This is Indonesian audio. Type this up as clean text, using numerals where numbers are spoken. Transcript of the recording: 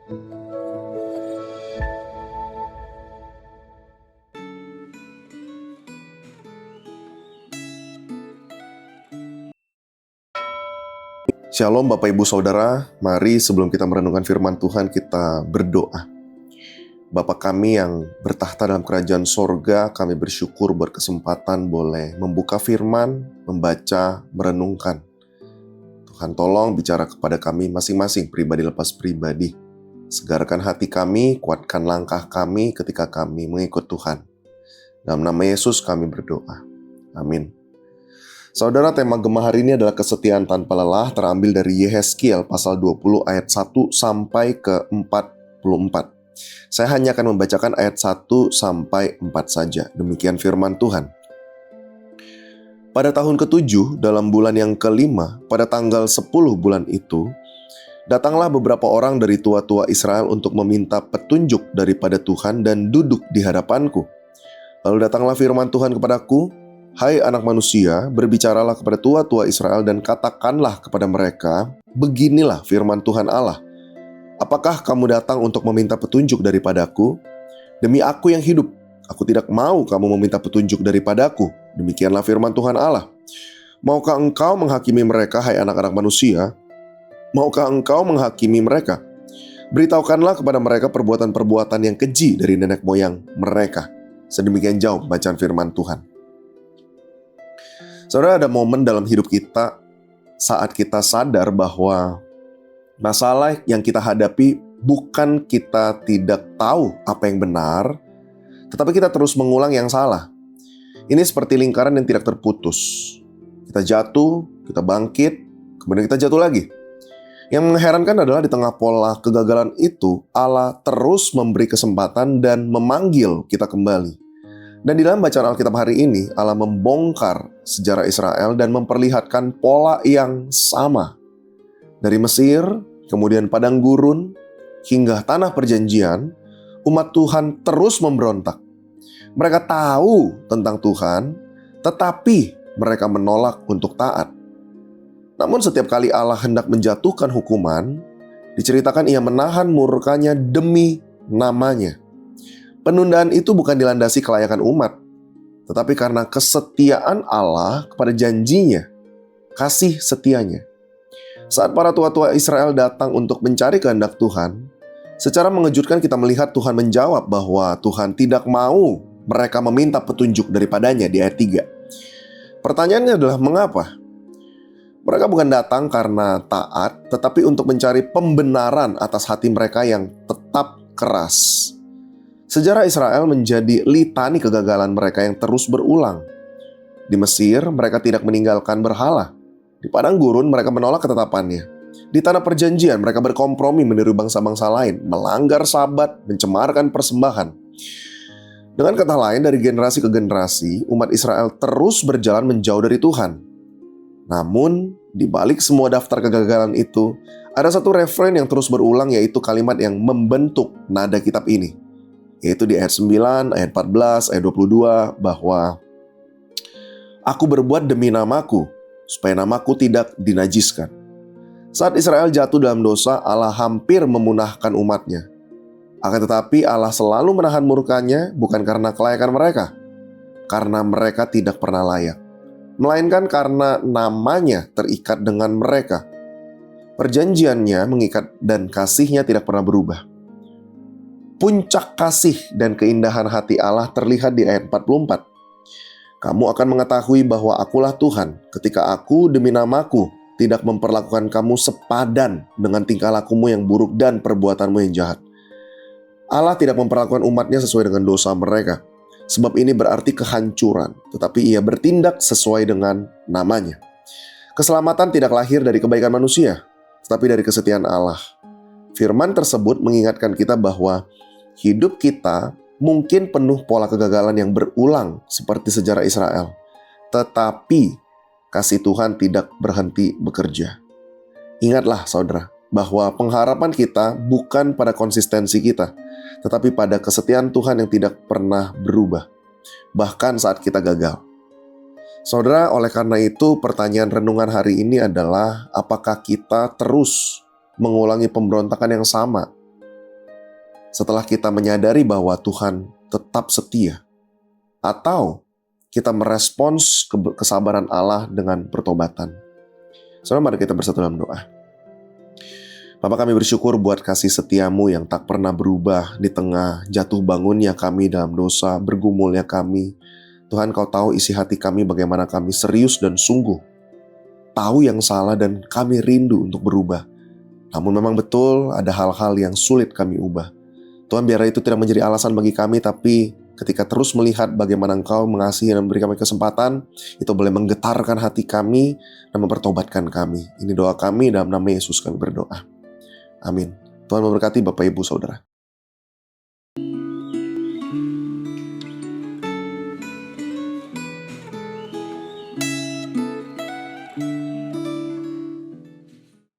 Shalom Bapak Ibu Saudara, mari sebelum kita merenungkan firman Tuhan kita berdoa. Bapa kami yang bertahta dalam kerajaan sorga, kami bersyukur berkesempatan boleh membuka firman, membaca, merenungkan. Tuhan tolong bicara kepada kami masing-masing, pribadi lepas pribadi. Segarkan hati kami, kuatkan langkah kami ketika kami mengikut Tuhan. Dalam nama Yesus kami berdoa. Amin. Saudara, tema Gema hari ini adalah kesetiaan tanpa lelah, terambil dari Yehezkiel pasal 20 ayat 1 sampai ke 44. Saya hanya akan membacakan ayat 1 sampai 4 saja. Demikian firman Tuhan. Pada tahun ke-7, dalam bulan yang ke-5, pada tanggal 10 bulan itu, datanglah beberapa orang dari tua-tua Israel untuk meminta petunjuk daripada Tuhan dan duduk di hadapanku. Lalu datanglah firman Tuhan kepadaku, "Hai anak manusia, berbicaralah kepada tua-tua Israel dan katakanlah kepada mereka, beginilah firman Tuhan Allah. Apakah kamu datang untuk meminta petunjuk daripadaku? Demi aku yang hidup, aku tidak mau kamu meminta petunjuk daripadaku. Demikianlah firman Tuhan Allah. Maukah engkau menghakimi mereka, hai anak-anak manusia? Maukah engkau menghakimi mereka? Beritahukanlah kepada mereka perbuatan-perbuatan yang keji dari nenek moyang mereka." Sedemikian jauh bacaan firman Tuhan. Saudara, ada momen dalam hidup kita saat kita sadar bahwa masalah yang kita hadapi bukan kita tidak tahu apa yang benar, tetapi kita terus mengulang yang salah. Ini seperti lingkaran yang tidak terputus. Kita jatuh, kita bangkit, kemudian kita jatuh lagi. Yang mengherankan adalah di tengah pola kegagalan itu, Allah terus memberi kesempatan dan memanggil kita kembali. Dan di dalam bacaan Alkitab hari ini, Allah membongkar sejarah Israel dan memperlihatkan pola yang sama. Dari Mesir, kemudian padang gurun, hingga tanah perjanjian, umat Tuhan terus memberontak. Mereka tahu tentang Tuhan, tetapi mereka menolak untuk taat. Namun setiap kali Allah hendak menjatuhkan hukuman, diceritakan Ia menahan murkanya demi namanya. Penundaan itu bukan dilandasi kelayakan umat, tetapi karena kesetiaan Allah kepada janjinya, kasih setianya. Saat para tua-tua Israel datang untuk mencari kehendak Tuhan, secara mengejutkan kita melihat Tuhan menjawab bahwa Tuhan tidak mau mereka meminta petunjuk daripadanya di ayat 3. Pertanyaannya adalah mengapa? Mereka bukan datang karena taat, tetapi untuk mencari pembenaran atas hati mereka yang tetap keras. Sejarah Israel menjadi litani kegagalan mereka yang terus berulang. Di Mesir, mereka tidak meninggalkan berhala. Di padang gurun, mereka menolak ketetapannya. Di tanah perjanjian, mereka berkompromi meniru bangsa-bangsa lain, melanggar sabat, mencemarkan persembahan. Dengan kata lain, dari generasi ke generasi, umat Israel terus berjalan menjauh dari Tuhan. Namun, di balik semua daftar kegagalan itu, ada satu refrain yang terus berulang, yaitu kalimat yang membentuk nada kitab ini. Yaitu di ayat 9, ayat 14, ayat 22, bahwa "Aku berbuat demi namaku, supaya namaku tidak dinajiskan." Saat Israel jatuh dalam dosa, Allah hampir memunahkan umatnya. Akan tetapi Allah selalu menahan murkanya bukan karena kelayakan mereka, karena mereka tidak pernah layak, melainkan karena namanya terikat dengan mereka. Perjanjiannya mengikat dan kasihnya tidak pernah berubah. Puncak kasih dan keindahan hati Allah terlihat di ayat 44. "Kamu akan mengetahui bahwa akulah Tuhan ketika aku demi namaku tidak memperlakukan kamu sepadan dengan tingkah lakumu yang buruk dan perbuatanmu yang jahat." Allah tidak memperlakukan umatnya sesuai dengan dosa mereka. Sebab ini berarti kehancuran, tetapi Ia bertindak sesuai dengan namanya. Keselamatan tidak lahir dari kebaikan manusia, tetapi dari kesetiaan Allah. Firman tersebut mengingatkan kita bahwa hidup kita mungkin penuh pola kegagalan yang berulang seperti sejarah Israel. Tetapi kasih Tuhan tidak berhenti bekerja. Ingatlah saudara, bahwa pengharapan kita bukan pada konsistensi kita, tetapi pada kesetiaan Tuhan yang tidak pernah berubah, bahkan saat kita gagal. Saudara, oleh karena itu pertanyaan renungan hari ini adalah, apakah kita terus mengulangi pemberontakan yang sama setelah kita menyadari bahwa Tuhan tetap setia, atau kita merespons kesabaran Allah dengan pertobatan. Saudara, mari kita bersatu dalam doa. Bapa, kami bersyukur buat kasih setiamu yang tak pernah berubah di tengah jatuh bangunnya kami dalam dosa, bergumulnya kami. Tuhan, Kau tahu isi hati kami bagaimana kami serius dan sungguh tahu yang salah dan kami rindu untuk berubah. Namun memang betul ada hal-hal yang sulit kami ubah. Tuhan, biar itu tidak menjadi alasan bagi kami, tapi ketika terus melihat bagaimana Engkau mengasihi dan memberi kami kesempatan, itu boleh menggetarkan hati kami dan mempertobatkan kami. Ini doa kami, dalam nama Yesus kami berdoa. Amin. Tuhan memberkati Bapak Ibu Saudara.